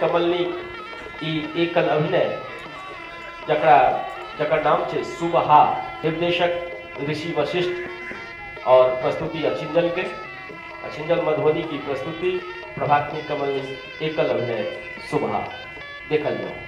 कमलनी ई एकल अभिनय जकर नाम छे सुबहा, निर्देशक ऋषि वशिष्ठ और प्रस्तुति अछिंजल मधुबनी की प्रस्तुति प्रभातनी कमलनी एकल अभिनय सुबहा देखल जाओ।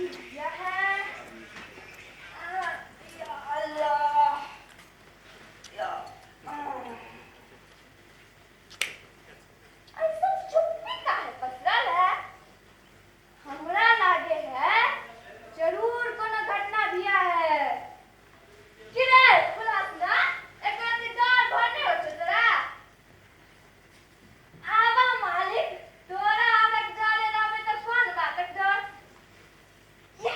यह या अल्लाह या ऐसा चुप्पी काहे पसरल है? हमरा लागे है जरूर कोनो घटना भिया है। कि रे खुलास ना एकरा से डर भरने हो छे तोरा? आवा मालिक तोरा आवे डरे रहबे त कोन बातक डर? ये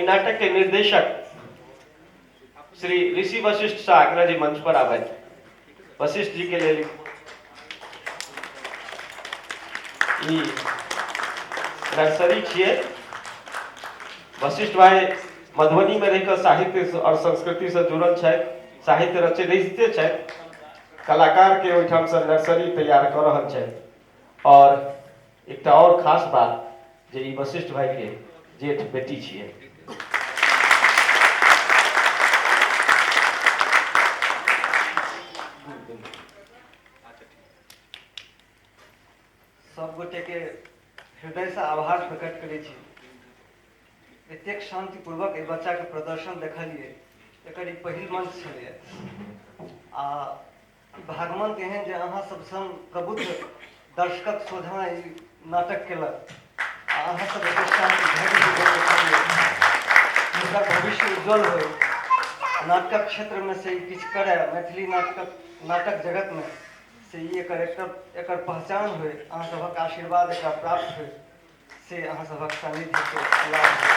ई नाटक के निर्देशक श्री ऋषि वशिष्ठ से आग्रह जी मंच पर आवे। वशिष्ठ जी के लिए ई नर्सरी छिए। वशिष्ठ भाई मधुबनी में रहकर साहित्य और संस्कृति से जुड़ल है, साहित्य रचयिते है, कलाकार के ओहिठाम से नर्सरी तैयार कर रहल है। और एक और खास बात जे ई वशिष्ठ भाई के जेठ बेटी छिए। सब गोटे के हृदय से आभार प्रकट करे छी। एतेक शांतिपूर्वक ए बच्चा के प्रदर्शन देखलिए, एकर ई पहिल मंच छलै आ भागवंत एहन जे अहाँ सब संग प्रबुद्ध दर्शकक सोझा ई नाटक केलक आ अहाँ सब एतेक शांति धैर्य देखलिए। हुनकर भविष्य उज्जवल होय, नाटक क्षेत्र में से ई किछु करे, मैथिली नाटक जगत में से ई एकर पहचान होय, अहाँ सबक आशीर्वाद एकरा प्राप्त होय, से अहाँ सबक सानिध्य के लाभ